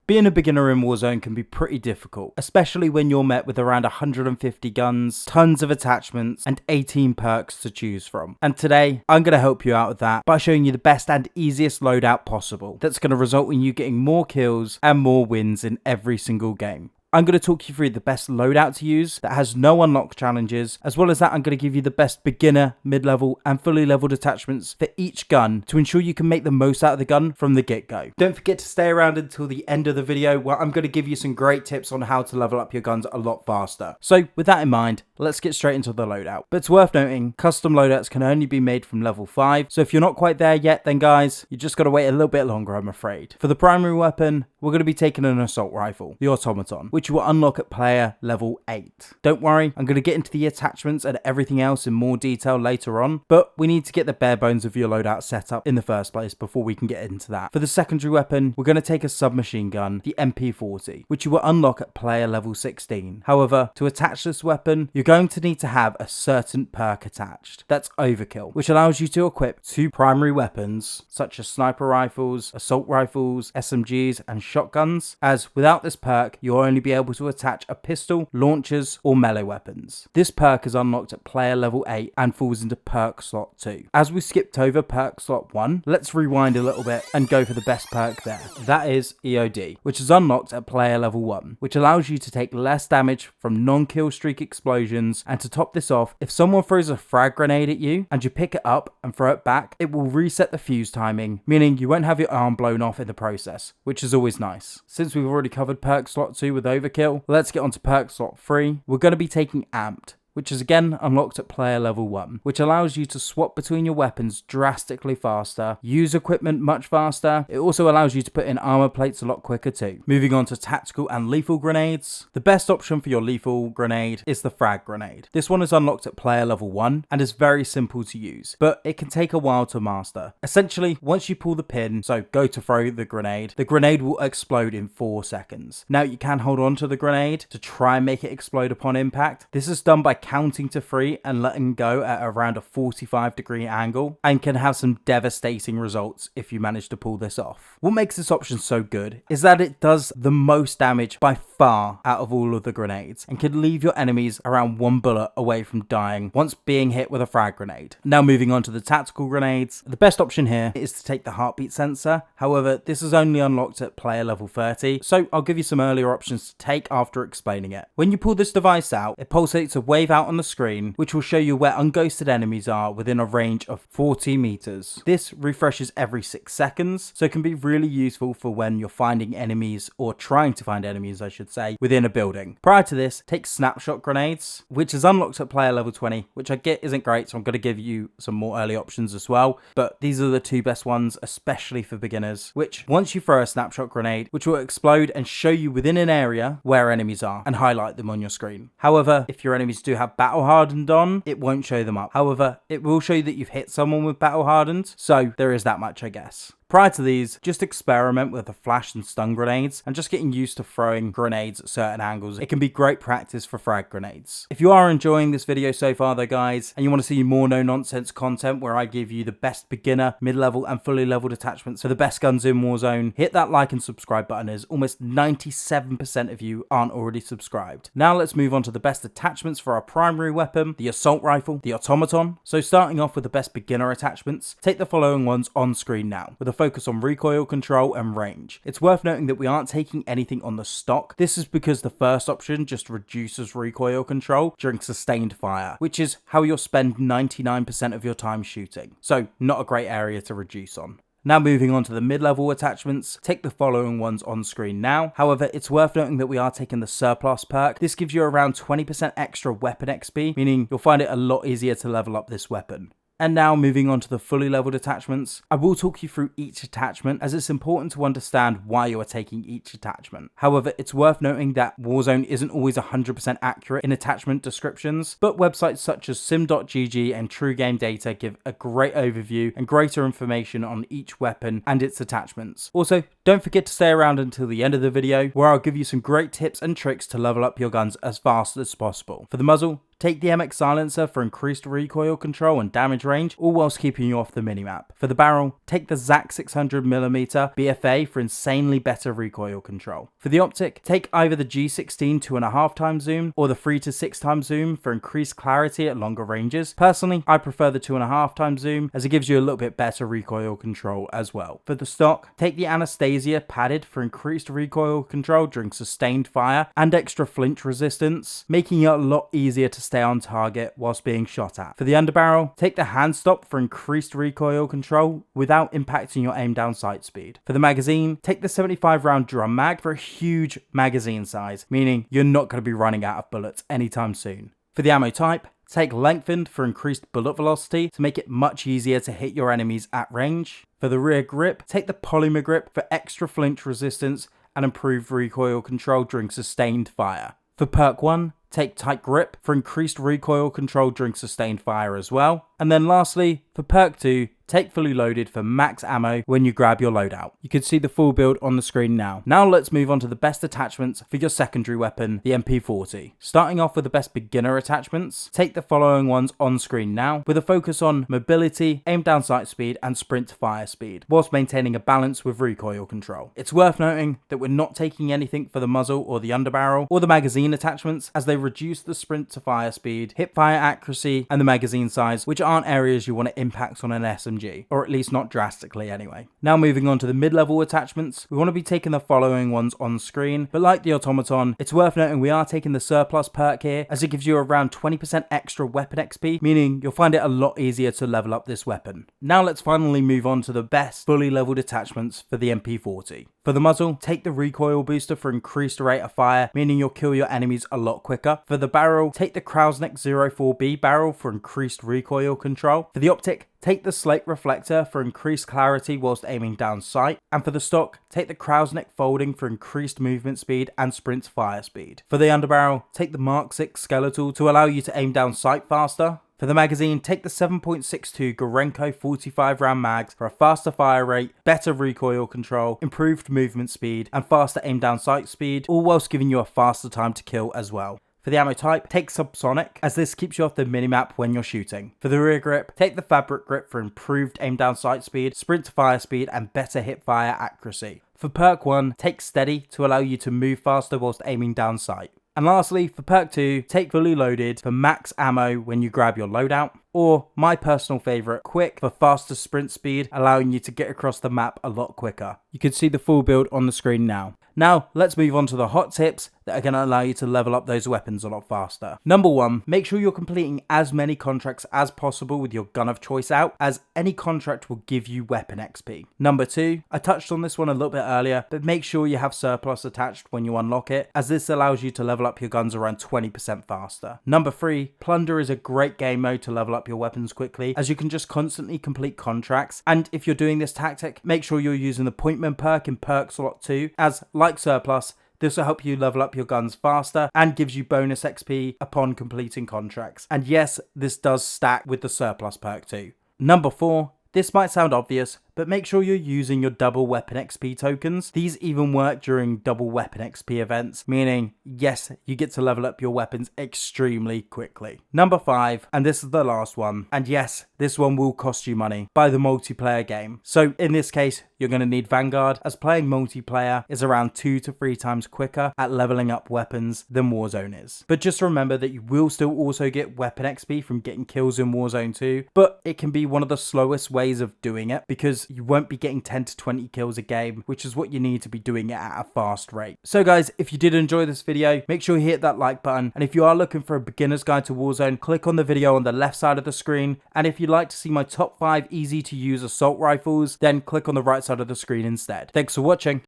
Being a beginner in Warzone can be pretty difficult, especially when you're met with around 150 guns, tons of attachments, and 18 perks to choose from. And today, I'm going to help you out with that by showing you the best and easiest loadout possible that's going to result in you getting more kills and more wins in every single game. I'm going to talk you through the best loadout to use that has no unlock challenges, as well as that I'm going to give you the best beginner, mid-level and fully leveled attachments for each gun to ensure you can make the most out of the gun from the get-go. Don't forget to stay around until the end of the video where I'm going to give you some great tips on how to level up your guns a lot faster. So with that in mind, let's get straight into the loadout. But it's worth noting, custom loadouts can only be made from level 5, so if you're not quite there yet, then guys, you just got to wait a little bit longer, I'm afraid. For the primary weapon, we're going to be taking an assault rifle, the Automaton, which you will unlock at player level 8. Don't worry, I'm going to get into the attachments and everything else in more detail later on, but we need to get the bare bones of your loadout set up in the first place before we can get into that. For the secondary weapon, we're going to take a submachine gun, the MP40, which you will unlock at player level 16. However, to attach this weapon, you're going to need to have a certain perk attached. That's Overkill, which allows you to equip 2 primary weapons, such as sniper rifles, assault rifles, SMGs, and shotguns, as without this perk, you'll only be able to attach a pistol, launchers, or melee weapons. This perk is unlocked at player level 8 and falls into perk slot 2. As we skipped over perk slot 1, let's rewind a little bit and go for the best perk there. That is EOD, which is unlocked at player level 1, which allows you to take less damage from non-kill streak explosions, and to top this off, if someone throws a frag grenade at you and you pick it up and throw it back, it will reset the fuse timing, meaning you won't have your arm blown off in the process, which is always nice. Since we've already covered perk slot 2 with Overkill, let's get on to perk slot 3. We're going to be taking Amped, which is again unlocked at player level 1, which allows you to swap between your weapons drastically faster, use equipment much faster. It also allows you to put in armor plates a lot quicker too. Moving on to tactical and lethal grenades. The best option for your lethal grenade is the frag grenade. This one is unlocked at player level 1 and is very simple to use, but it can take a while to master. Essentially, once you pull the pin, so go to throw the grenade will explode in 4 seconds. Now you can hold on to the grenade to try and make it explode upon impact. This is done by counting to 3 and letting go at around a 45-degree angle, and can have some devastating results if you manage to pull this off. What makes this option so good is that it does the most damage by far out of all of the grenades, and can leave your enemies around 1 bullet away from dying once being hit with a frag grenade. Now moving on to the tactical grenades, the best option here is to take the heartbeat sensor. However, this is only unlocked at player level 30, so I'll give you some earlier options to take after explaining it. When you pull this device out, it pulsates a wave out on the screen, which will show you where unghosted enemies are within a range of 40 meters. This refreshes every 6 seconds, so it can be really useful for when you're finding enemies, or trying to find enemies I should say, within a building. Prior to this, take snapshot grenades, which is unlocked at player level 20, which I get isn't great, so I'm going to give you some more early options as well, but these are the 2 best ones, especially for beginners, which once you throw a snapshot grenade, which will explode and show you within an area where enemies are and highlight them on your screen. However, if your enemies do have battle hardened on, it won't show them up. However, it will show you that you've hit someone with battle hardened, so there is that much, I guess. Prior to these, just experiment with the flash and stun grenades and just getting used to throwing grenades at certain angles. It can be great practice for frag grenades. If you are enjoying this video so far though guys, and you want to see more no nonsense content where I give you the best beginner, mid-level and fully leveled attachments for the best guns in Warzone, hit that like and subscribe button, as almost 97% of you aren't already subscribed. Now let's move on to the best attachments for our primary weapon, the assault rifle, the Automaton. So starting off with the best beginner attachments, take the following ones on screen now, with a focus on recoil control and range. It's worth noting that we aren't taking anything on the stock. This is because the first option just reduces recoil control during sustained fire, which is how you'll spend 99% of your time shooting. So not a great area to reduce on. Now moving on to the mid-level attachments, take the following ones on screen now. However, it's worth noting that we are taking the surplus perk. This gives you around 20% extra weapon XP, meaning you'll find it a lot easier to level up this weapon. And now moving on to the fully leveled attachments, I will talk you through each attachment as it's important to understand why you are taking each attachment. However, it's worth noting that Warzone isn't always 100% accurate in attachment descriptions, but websites such as sim.gg and True Game Data give a great overview and greater information on each weapon and its attachments. Also, Don't forget to stay around until the end of the video, where I'll give you some great tips and tricks to level up your guns as fast as possible. For the muzzle, take the MX silencer for increased recoil control and damage range, all whilst keeping you off the minimap. For the barrel, take the ZAC 600mm BFA for insanely better recoil control. For the optic, take either the G16 2.5x zoom or the 3 to 6x zoom for increased clarity at longer ranges. Personally, I prefer the 2.5x zoom as it gives you a little bit better recoil control as well. For the stock, take the Anastasia padded for increased recoil control during sustained fire and extra flinch resistance, making it a lot easier to stay on target whilst being shot at. For the underbarrel, take the hand stop for increased recoil control without impacting your aim down sight speed. For the magazine, take the 75 round drum mag for a huge magazine size, meaning you're not going to be running out of bullets anytime soon. For the ammo type, take lengthened for increased bullet velocity to make it much easier to hit your enemies at range. For the rear grip, take the polymer grip for extra flinch resistance and improved recoil control during sustained fire. For perk 1, take tight grip for increased recoil control during sustained fire as well. And then lastly, for perk 2, take fully loaded for max ammo when you grab your loadout. You can see the full build on the screen now. Now let's move on to the best attachments for your secondary weapon, the MP40. Starting off with the best beginner attachments, take the following ones on screen now, with a focus on mobility, aim down sight speed, and sprint to fire speed, whilst maintaining a balance with recoil control. It's worth noting that we're not taking anything for the muzzle or the underbarrel or the magazine attachments, as they reduce the sprint to fire speed, hip fire accuracy, and the magazine size, which aren't areas you want to impact on an SMG, or at least not drastically anyway. Now moving on to the mid-level attachments, we want to be taking the following ones on screen, but like the Automaton, it's worth noting we are taking the surplus perk here, as it gives you around 20% extra weapon XP, meaning you'll find it a lot easier to level up this weapon. Now let's finally move on to the best fully leveled attachments for the MP40. For the muzzle, take the recoil booster for increased rate of fire, meaning you'll kill your enemies a lot quicker. For the barrel, take the Krausnik 04B barrel for increased recoil control. For the optic, take the slate reflector for increased clarity whilst aiming down sight. And for the stock, take the Krausnik folding for increased movement speed and sprint fire speed. For the underbarrel, take the Mark 6 skeletal to allow you to aim down sight faster. For the magazine, take the 7.62 Gorenko 45 round mags for a faster fire rate, better recoil control, improved movement speed, and faster aim down sight speed, all whilst giving you a faster time to kill as well. For the ammo type, take subsonic, as this keeps you off the minimap when you're shooting. For the rear grip, take the fabric grip for improved aim down sight speed, sprint to fire speed, and better hip fire accuracy. For perk 1, take steady to allow you to move faster whilst aiming down sight. And lastly, for perk 2, take fully loaded for max ammo when you grab your loadout, or my personal favourite, quick for faster sprint speed, allowing you to get across the map a lot quicker. You can see the full build on the screen now. Now, let's move on to the hot tips that are going to allow you to level up those weapons a lot faster. Number 1, make sure you're completing as many contracts as possible with your gun of choice out, as any contract will give you weapon XP. Number 2, I touched on this one a little bit earlier, but make sure you have surplus attached when you unlock it, as this allows you to level up your guns around 20% faster. Number 3, plunder is a great game mode to level up your weapons quickly, as you can just constantly complete contracts, and if you're doing this tactic, make sure you're using the Pointman perk in perk slot 2, as like surplus, this will help you level up your guns faster and gives you bonus XP upon completing contracts. And yes, this does stack with the surplus perk too. Number 4, this might sound obvious, but make sure you're using your double weapon XP tokens. These even work during double weapon XP events, meaning yes, you get to level up your weapons extremely quickly. Number 5, and this is the last one, and yes, this one will cost you money, buy the multiplayer game. So in this case, you're going to need Vanguard, as playing multiplayer is around 2 to 3 times quicker at leveling up weapons than Warzone is. But just remember that you will still also get weapon XP from getting kills in Warzone 2, but it can be one of the slowest ways of doing it, because you won't be getting 10 to 20 kills a game, which is what you need to be doing it at a fast rate. So guys, if you did enjoy this video, make sure you hit that like button, and if you are looking for a beginner's guide to Warzone, click on the video on the left side of the screen, and if you'd like to see my top 5 easy to use assault rifles, then click on the right side of the screen instead. Thanks for watching.